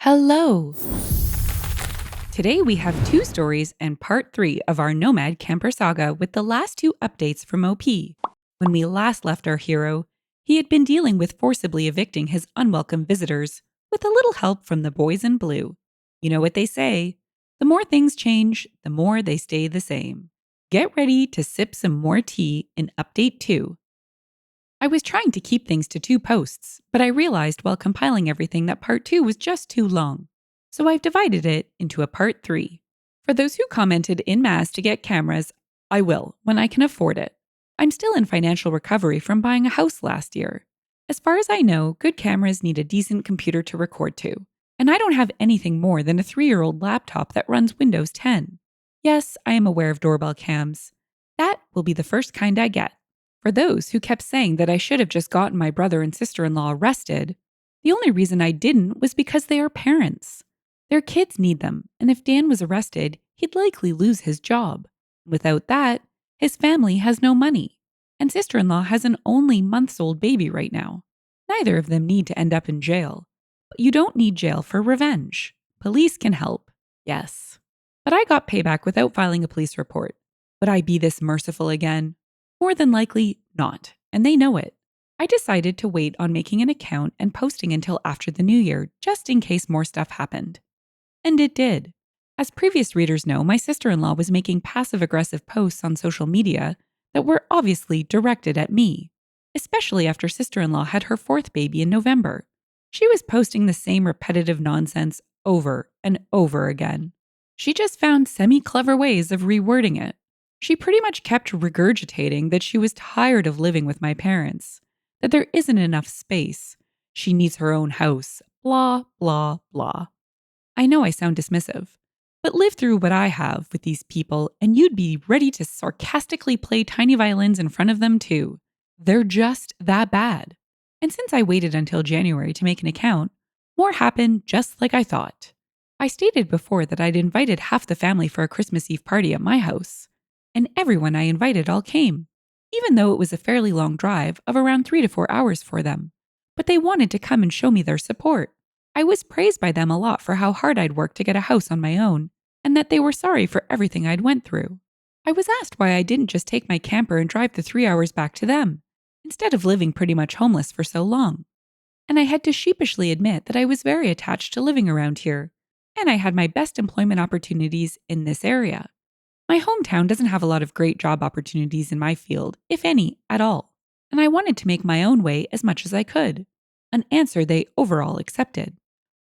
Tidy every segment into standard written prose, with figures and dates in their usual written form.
Hello! Today we have two stories and part 3 of our Nomad camper saga with the last two updates from OP. When we last left our hero, he had been dealing with forcibly evicting his unwelcome visitors with a little help from the boys in blue. You know what they say, the more things change, the more they stay the same. Get ready to sip some more tea in update 2. I was trying to keep things to 2 posts, but I realized while compiling everything that part 2 was just too long. So I've divided it into a part 3. For those who commented en masse to get cameras, I will, when I can afford it. I'm still in financial recovery from buying a house last year. As far as I know, good cameras need a decent computer to record to. And I don't have anything more than a 3-year-old laptop that runs Windows 10. Yes, I am aware of doorbell cams. That will be the first kind I get. For those who kept saying that I should have just gotten my brother and sister-in-law arrested, the only reason I didn't was because they are parents. Their kids need them, and if Dan was arrested, he'd likely lose his job. Without that, his family has no money, and sister-in-law has an only months-old baby right now. Neither of them need to end up in jail. But you don't need jail for revenge. Police can help, yes. But I got payback without filing a police report. Would I be this merciful again? More than likely not, and they know it. I decided to wait on making an account and posting until after the new year, just in case more stuff happened. And it did. As previous readers know, my sister-in-law was making passive-aggressive posts on social media that were obviously directed at me, especially after sister-in-law had her 4th baby in November. She was posting the same repetitive nonsense over and over again. She just found semi-clever ways of rewording it. She pretty much kept regurgitating that she was tired of living with my parents, that there isn't enough space, she needs her own house, blah, blah, blah. I know I sound dismissive, but live through what I have with these people and you'd be ready to sarcastically play tiny violins in front of them too. They're just that bad. And since I waited until January to make an account, more happened just like I thought. I stated before that I'd invited half the family for a Christmas Eve party at my house. And everyone I invited all came, even though it was a fairly long drive of around 3 to 4 hours for them. But they wanted to come and show me their support. I was praised by them a lot for how hard I'd worked to get a house on my own, and that they were sorry for everything I'd went through. I was asked why I didn't just take my camper and drive the 3 hours back to them, instead of living pretty much homeless for so long. And I had to sheepishly admit that I was very attached to living around here, and I had my best employment opportunities in this area. My hometown doesn't have a lot of great job opportunities in my field, if any, at all, and I wanted to make my own way as much as I could, an answer they overall accepted.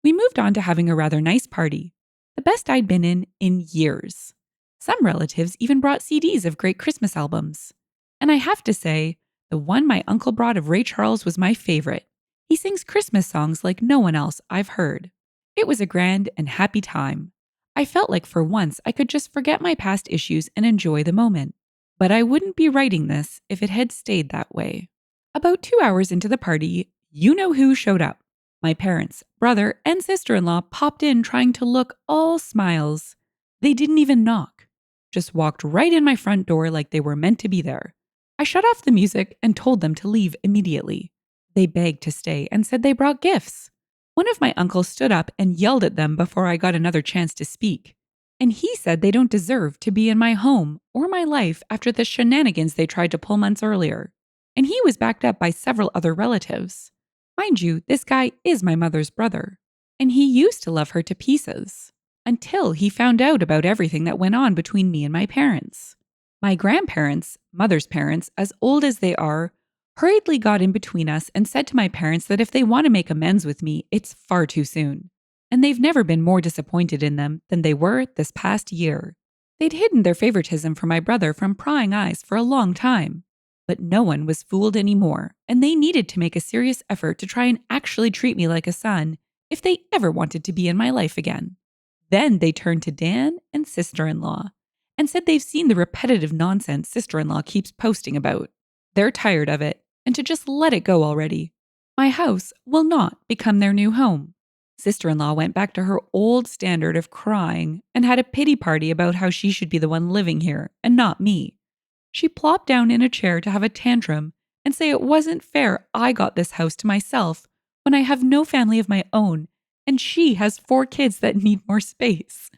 We moved on to having a rather nice party, the best I'd been in years. Some relatives even brought CDs of great Christmas albums. And I have to say, the one my uncle brought of Ray Charles was my favorite. He sings Christmas songs like no one else I've heard. It was a grand and happy time. I felt like for once I could just forget my past issues and enjoy the moment. But I wouldn't be writing this if it had stayed that way. About 2 hours into the party, you know who showed up. My parents, brother, and sister-in-law popped in trying to look all smiles. They didn't even knock. Just walked right in my front door like they were meant to be there. I shut off the music and told them to leave immediately. They begged to stay and said they brought gifts. One of my uncles stood up and yelled at them before I got another chance to speak. And he said they don't deserve to be in my home or my life after the shenanigans they tried to pull months earlier. And he was backed up by several other relatives. Mind you, this guy is my mother's brother. And he used to love her to pieces. Until he found out about everything that went on between me and my parents. My grandparents, mother's parents, as old as they are, hurriedly got in between us and said to my parents that if they want to make amends with me, it's far too soon. And they've never been more disappointed in them than they were this past year. They'd hidden their favoritism for my brother from prying eyes for a long time. But no one was fooled anymore, and they needed to make a serious effort to try and actually treat me like a son if they ever wanted to be in my life again. Then they turned to Dan and sister-in-law and said they've seen the repetitive nonsense sister-in-law keeps posting about. They're tired of it, and to just let it go already. My house will not become their new home. Sister-in-law went back to her old standard of crying and had a pity party about how she should be the one living here and not me. She plopped down in a chair to have a tantrum and say it wasn't fair I got this house to myself when I have no family of my own And she has 4 kids that need more space.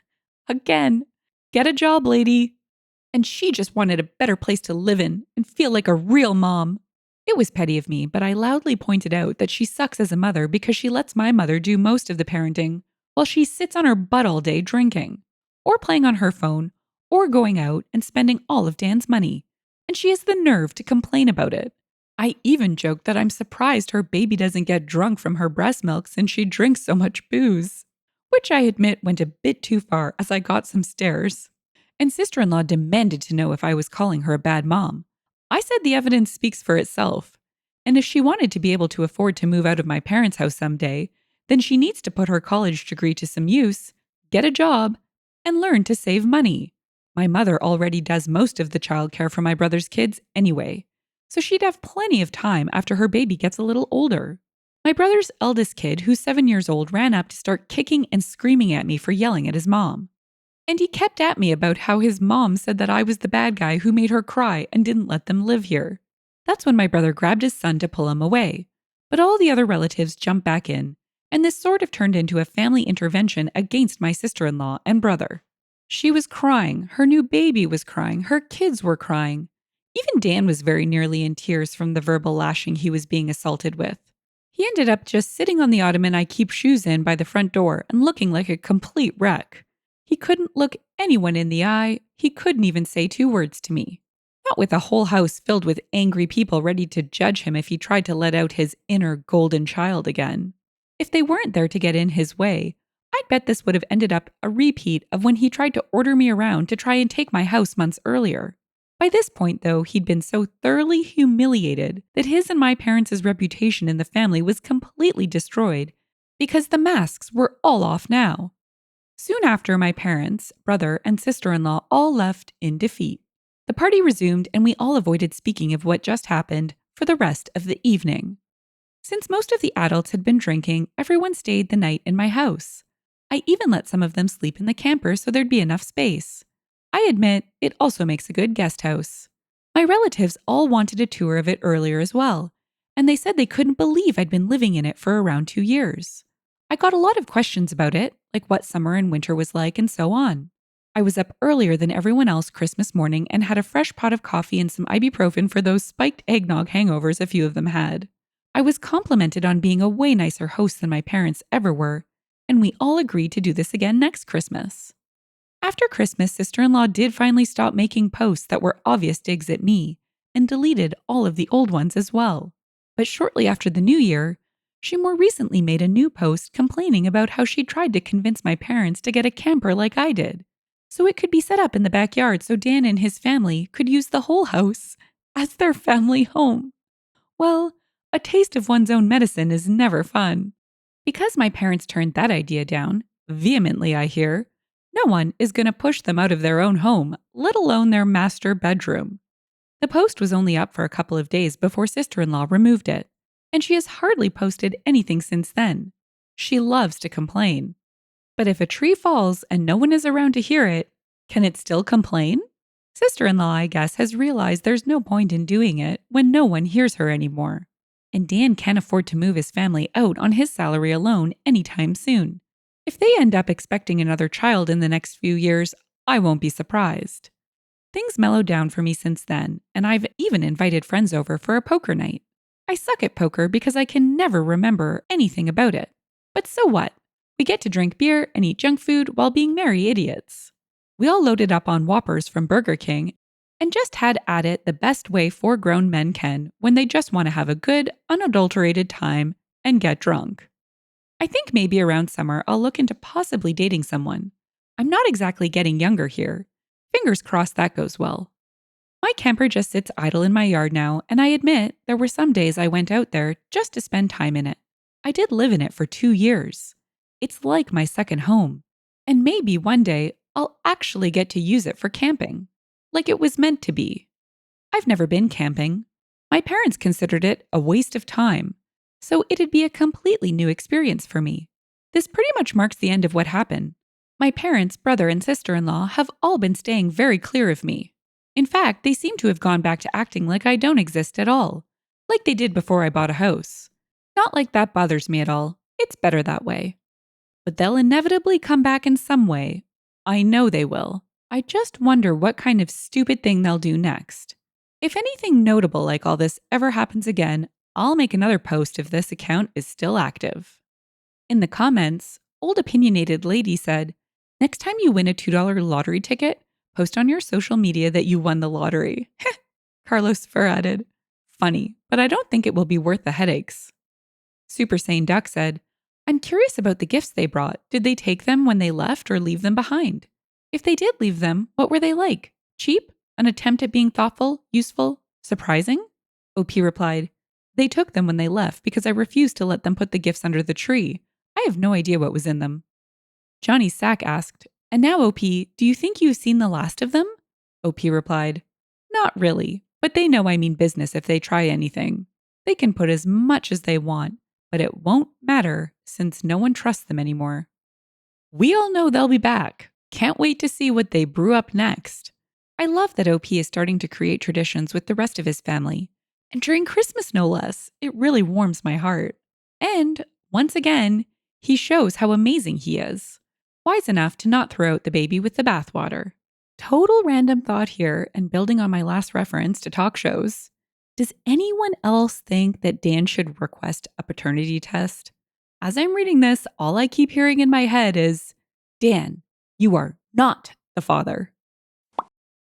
Again, get a job, lady. And she just wanted a better place to live in and feel like a real mom. It was petty of me, but I loudly pointed out that she sucks as a mother because she lets my mother do most of the parenting while she sits on her butt all day drinking, or playing on her phone, or going out and spending all of Dan's money. And she has the nerve to complain about it. I even joked that I'm surprised her baby doesn't get drunk from her breast milk since she drinks so much booze, which I admit went a bit too far as I got some stares. And sister-in-law demanded to know if I was calling her a bad mom. I said the evidence speaks for itself. And if she wanted to be able to afford to move out of my parents' house someday, then she needs to put her college degree to some use, get a job, and learn to save money. My mother already does most of the childcare for my brother's kids anyway, so she'd have plenty of time after her baby gets a little older. My brother's eldest kid, who's 7 years old, ran up to start kicking and screaming at me for yelling at his mom. And he kept at me about how his mom said that I was the bad guy who made her cry and didn't let them live here. That's when my brother grabbed his son to pull him away. But all the other relatives jumped back in, and this sort of turned into a family intervention against my sister-in-law and brother. She was crying, her new baby was crying, her kids were crying. Even Dan was very nearly in tears from the verbal lashing he was being assaulted with. He ended up just sitting on the ottoman I keep shoes in by the front door and looking like a complete wreck. He couldn't look anyone in the eye. He couldn't even say 2 words to me. Not with a whole house filled with angry people ready to judge him if he tried to let out his inner golden child again. If they weren't there to get in his way, I'd bet this would have ended up a repeat of when he tried to order me around to try and take my house months earlier. By this point, though, he'd been so thoroughly humiliated that his and my parents' reputation in the family was completely destroyed because the masks were all off now. Soon after, my parents, brother, and sister-in-law all left in defeat. The party resumed, and we all avoided speaking of what just happened for the rest of the evening. Since most of the adults had been drinking, everyone stayed the night in my house. I even let some of them sleep in the camper so there'd be enough space. I admit, it also makes a good guest house. My relatives all wanted a tour of it earlier as well, and they said they couldn't believe I'd been living in it for around 2 years. I got a lot of questions about it, like what summer and winter was like and so on. I was up earlier than everyone else Christmas morning and had a fresh pot of coffee and some ibuprofen for those spiked eggnog hangovers a few of them had. I was complimented on being a way nicer host than my parents ever were, and we all agreed to do this again next Christmas. After Christmas, sister-in-law did finally stop making posts that were obvious digs at me and deleted all of the old ones as well. But shortly after the new year, she more recently made a new post complaining about how she tried to convince my parents to get a camper like I did, so it could be set up in the backyard so Dan and his family could use the whole house as their family home. Well, a taste of one's own medicine is never fun. Because my parents turned that idea down, vehemently I hear, no one is going to push them out of their own home, let alone their master bedroom. The post was only up for a couple of days before sister-in-law removed it, and she has hardly posted anything since then. She loves to complain. But if a tree falls and no one is around to hear it, can it still complain? Sister-in-law, I guess, has realized there's no point in doing it when no one hears her anymore. And Dan can't afford to move his family out on his salary alone anytime soon. If they end up expecting another child in the next few years, I won't be surprised. Things mellowed down for me since then, and I've even invited friends over for a poker night. I suck at poker because I can never remember anything about it. But so what? We get to drink beer and eat junk food while being merry idiots. We all loaded up on Whoppers from Burger King and just had at it the best way 4 grown men can when they just want to have a good, unadulterated time and get drunk. I think maybe around summer I'll look into possibly dating someone. I'm not exactly getting younger here. Fingers crossed that goes well. My camper just sits idle in my yard now, and I admit there were some days I went out there just to spend time in it. I did live in it for 2 years. It's like my second home. And maybe one day I'll actually get to use it for camping, like it was meant to be. I've never been camping. My parents considered it a waste of time, so it'd be a completely new experience for me. This pretty much marks the end of what happened. My parents, brother, and sister-in-law have all been staying very clear of me. In fact, they seem to have gone back to acting like I don't exist at all, like they did before I bought a house. Not like that bothers me at all. It's better that way. but they'll inevitably come back in some way. I know they will. I just wonder what kind of stupid thing they'll do next. If anything notable like all this ever happens again, I'll make another post if this account is still active." In the comments, Old Opinionated Lady said, "Next time you win a $2 lottery ticket, post on your social media that you won the lottery." Carlos Fur added, "Funny, but I don't think it will be worth the headaches." Super Sane Duck said, "I'm curious about the gifts they brought. Did they take them when they left or leave them behind? If they did leave them, what were they like? Cheap? An attempt at being thoughtful, useful, surprising?" OP replied, "They took them when they left because I refused to let them put the gifts under the tree. I have no idea what was in them." Johnny Sack asked, "And now, OP, do you think you've seen the last of them?" OP replied, "Not really, but they know I mean business if they try anything. They can put as much as they want, but it won't matter since no one trusts them anymore." We all know they'll be back. Can't wait to see what they brew up next. I love that OP is starting to create traditions with the rest of his family. And during Christmas, no less. It really warms my heart. And, once again, he shows how amazing he is. Wise enough to not throw out the baby with the bathwater. Total random thought here, and building on my last reference to talk shows. Does anyone else think that Dan should request a paternity test? As I'm reading this, all I keep hearing in my head is, "Dan, you are not the father."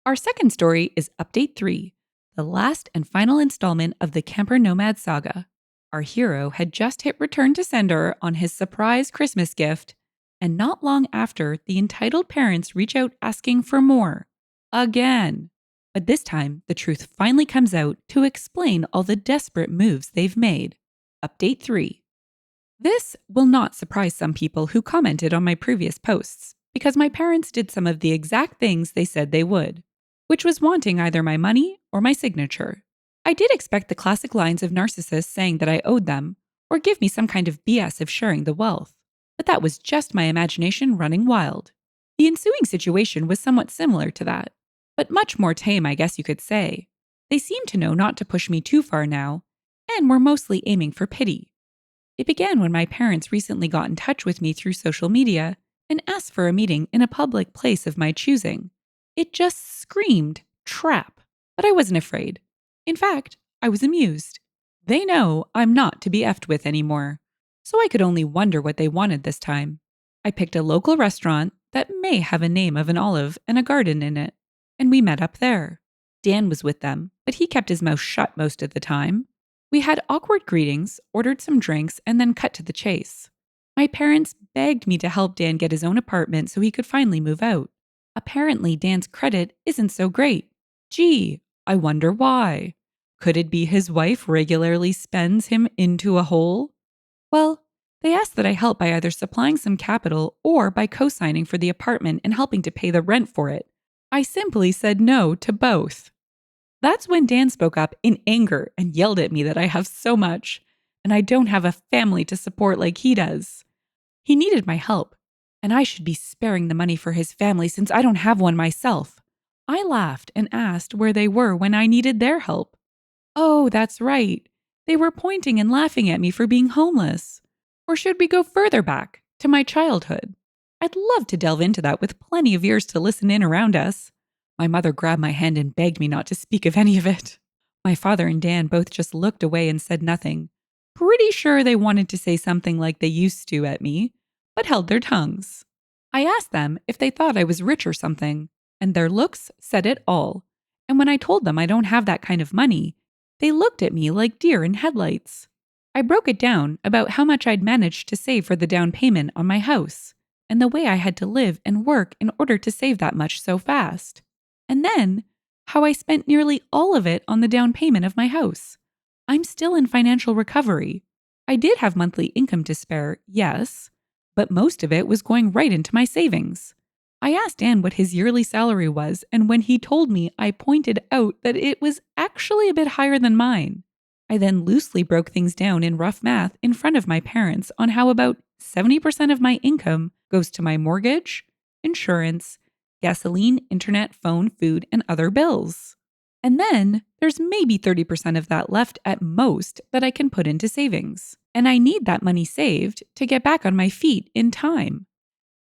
Our second story is Update 3, the last and final installment of the Camper Nomad saga. Our hero had just hit return to sender on his surprise Christmas gift, and not long after, the entitled parents reach out asking for more. Again. But this time, the truth finally comes out to explain all the desperate moves they've made. Update 3. This will not surprise some people who commented on my previous posts, because my parents did some of the exact things they said they would, which was wanting either my money or my signature. I did expect the classic lines of narcissists saying that I owed them, or give me some kind of BS of sharing the wealth, but that was just my imagination running wild. The ensuing situation was somewhat similar to that, but much more tame, I guess you could say. They seemed to know not to push me too far now, and were mostly aiming for pity. It began when my parents recently got in touch with me through social media and asked for a meeting in a public place of my choosing. It just screamed trap, but I wasn't afraid. In fact, I was amused. They know I'm not to be effed with anymore, so I could only wonder what they wanted this time. I picked a local restaurant that may have a name of an olive and a garden in it, and we met up there. Dan was with them, but he kept his mouth shut most of the time. We had awkward greetings, ordered some drinks, and then cut to the chase. My parents begged me to help Dan get his own apartment so he could finally move out. Apparently, Dan's credit isn't so great. Gee, I wonder why. Could it be his wife regularly spends him into a hole? Well, they asked that I help by either supplying some capital or by co-signing for the apartment and helping to pay the rent for it. I simply said no to both. That's when Dan spoke up in anger and yelled at me that I have so much, and I don't have a family to support like he does. He needed my help, and I should be sparing the money for his family since I don't have one myself. I laughed and asked where they were when I needed their help. Oh, that's right. They were pointing and laughing at me for being homeless. Or should we go further back, to my childhood? I'd love to delve into that with plenty of ears to listen in around us. My mother grabbed my hand and begged me not to speak of any of it. My father and Dan both just looked away and said nothing. Pretty sure they wanted to say something like they used to at me, but held their tongues. I asked them if they thought I was rich or something, and their looks said it all. And when I told them I don't have that kind of money, they looked at me like deer in headlights. I broke it down about how much I'd managed to save for the down payment on my house, and the way I had to live and work in order to save that much so fast. And then, how I spent nearly all of it on the down payment of my house. I'm still in financial recovery. I did have monthly income to spare, yes, but most of it was going right into my savings. I asked Dan what his yearly salary was, and when he told me, I pointed out that it was actually a bit higher than mine. I then loosely broke things down in rough math in front of my parents on how about 70% of my income goes to my mortgage, insurance, gasoline, internet, phone, food, and other bills. And then there's maybe 30% of that left at most that I can put into savings. And I need that money saved to get back on my feet in time.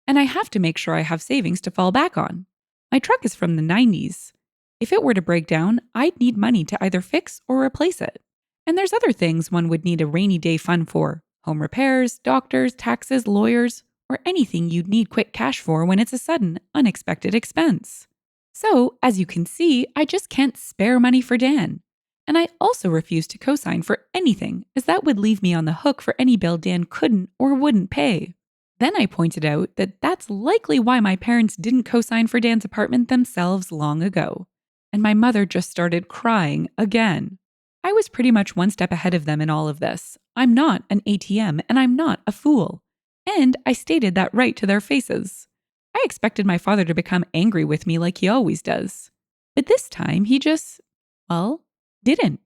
And I have to make sure I have savings to fall back on. My truck is from the 90s. If it were to break down, I'd need money to either fix or replace it. And there's other things one would need a rainy day fund for: home repairs, doctors, taxes, lawyers, or anything you'd need quick cash for when it's a sudden, unexpected expense. So, as you can see, I just can't spare money for Dan. And I also refuse to co-sign for anything, as that would leave me on the hook for any bill Dan couldn't or wouldn't pay. Then I pointed out that that's likely why my parents didn't co-sign for Dan's apartment themselves long ago. And my mother just started crying again. I was pretty much one step ahead of them in all of this. I'm not an ATM and I'm not a fool. And I stated that right to their faces. I expected my father to become angry with me like he always does. But this time he just, didn't.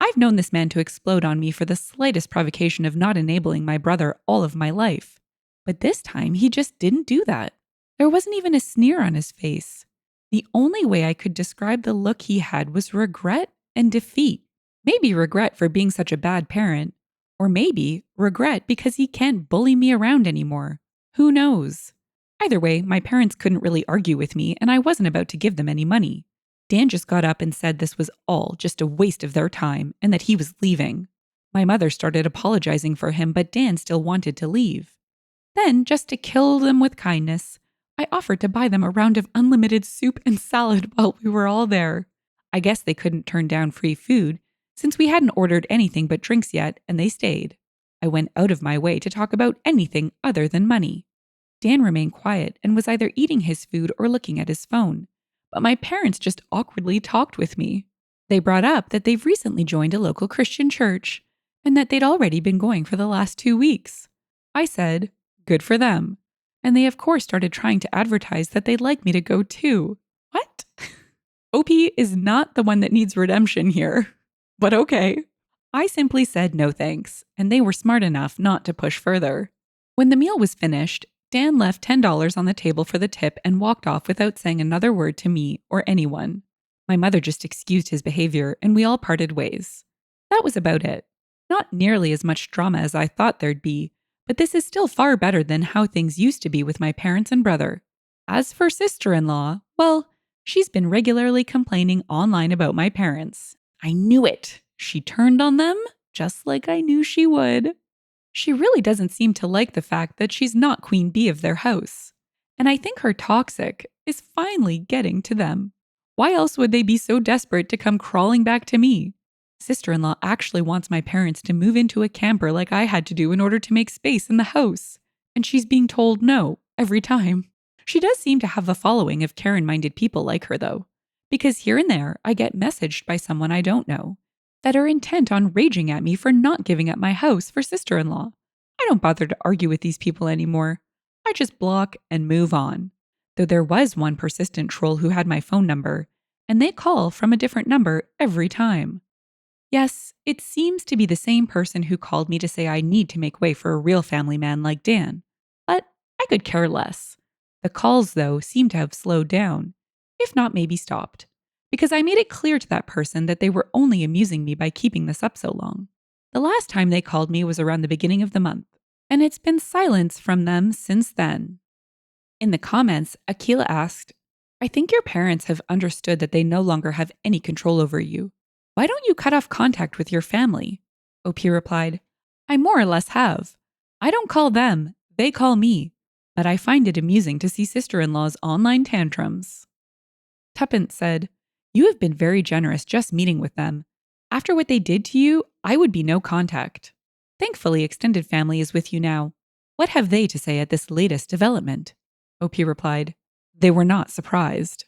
I've known this man to explode on me for the slightest provocation of not enabling my brother all of my life. But this time he just didn't do that. There wasn't even a sneer on his face. The only way I could describe the look he had was regret and defeat. Maybe regret for being such a bad parent, or maybe regret because he can't bully me around anymore. Who knows? Either way, my parents couldn't really argue with me, and I wasn't about to give them any money. Dan just got up and said this was all just a waste of their time and that he was leaving. My mother started apologizing for him, but Dan still wanted to leave. Then, just to kill them with kindness, I offered to buy them a round of unlimited soup and salad while we were all there. I guess they couldn't turn down free food, since we hadn't ordered anything but drinks yet, and they stayed. I went out of my way to talk about anything other than money. Dan remained quiet and was either eating his food or looking at his phone. But my parents just awkwardly talked with me. They brought up that they've recently joined a local Christian church and that they'd already been going for the last 2 weeks. I said, good for them. And they of course started trying to advertise that they'd like me to go too. What? OP is not the one that needs redemption here. But okay. I simply said no thanks, and they were smart enough not to push further. When the meal was finished, Dan left $10 on the table for the tip and walked off without saying another word to me or anyone. My mother just excused his behavior, and we all parted ways. That was about it. Not nearly as much drama as I thought there'd be, but this is still far better than how things used to be with my parents and brother. As for sister-in-law, well, she's been regularly complaining online about my parents. I knew it. She turned on them, just like I knew she would. She really doesn't seem to like the fact that she's not queen bee of their house. And I think her toxic is finally getting to them. Why else would they be so desperate to come crawling back to me? Sister-in-law actually wants my parents to move into a camper like I had to do in order to make space in the house. And she's being told no every time. She does seem to have a following of Karen-minded people like her, though. Because here and there, I get messaged by someone I don't know that are intent on raging at me for not giving up my house for sister-in-law. I don't bother to argue with these people anymore. I just block and move on. Though there was one persistent troll who had my phone number, and they call from a different number every time. Yes, it seems to be the same person who called me to say I need to make way for a real family man like Dan. But I could care less. The calls, though, seem to have slowed down, if not maybe stopped, because I made it clear to that person that they were only amusing me by keeping this up so long. The last time they called me was around the beginning of the month, and it's been silence from them since then. In the comments, Akila asked, I think your parents have understood that they no longer have any control over you. Why don't you cut off contact with your family? OP replied, I more or less have. I don't call them, they call me. But I find it amusing to see sister-in-law's online tantrums. Tuppence said, You have been very generous just meeting with them. After what they did to you, I would be no contact. Thankfully, extended family is with you now. What have they to say at this latest development? OP replied, They were not surprised.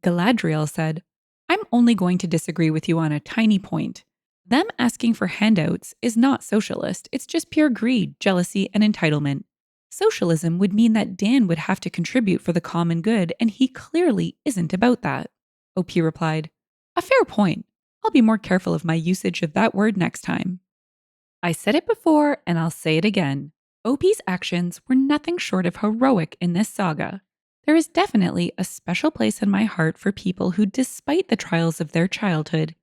Galadriel said, I'm only going to disagree with you on a tiny point. Them asking for handouts is not socialist. It's just pure greed, jealousy, and entitlement. Socialism would mean that Dan would have to contribute for the common good, and he clearly isn't about that. OP replied, A fair point. I'll be more careful of my usage of that word next time. I said it before, and I'll say it again. OP's actions were nothing short of heroic in this saga. There is definitely a special place in my heart for people who, despite the trials of their childhood,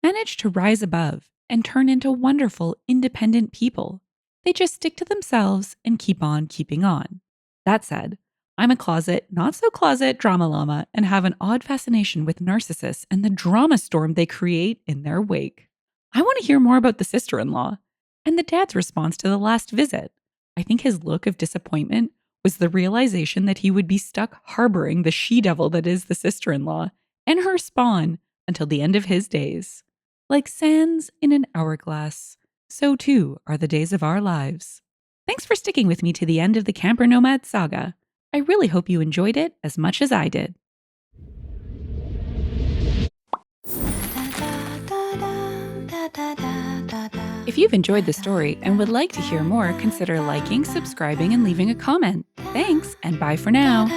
managed to rise above and turn into wonderful, independent people. They just stick to themselves and keep on keeping on. That said, I'm a closet, not so closet drama llama and have an odd fascination with narcissists and the drama storm they create in their wake. I want to hear more about the sister-in-law and the dad's response to the last visit. I think his look of disappointment was the realization that he would be stuck harboring the she-devil that is the sister-in-law and her spawn until the end of his days. Like sands in an hourglass, so too are the days of our lives. Thanks for sticking with me to the end of the Camper Nomad saga. I really hope you enjoyed it as much as I did. If you've enjoyed the story and would like to hear more, consider liking, subscribing, and leaving a comment. Thanks, and bye for now.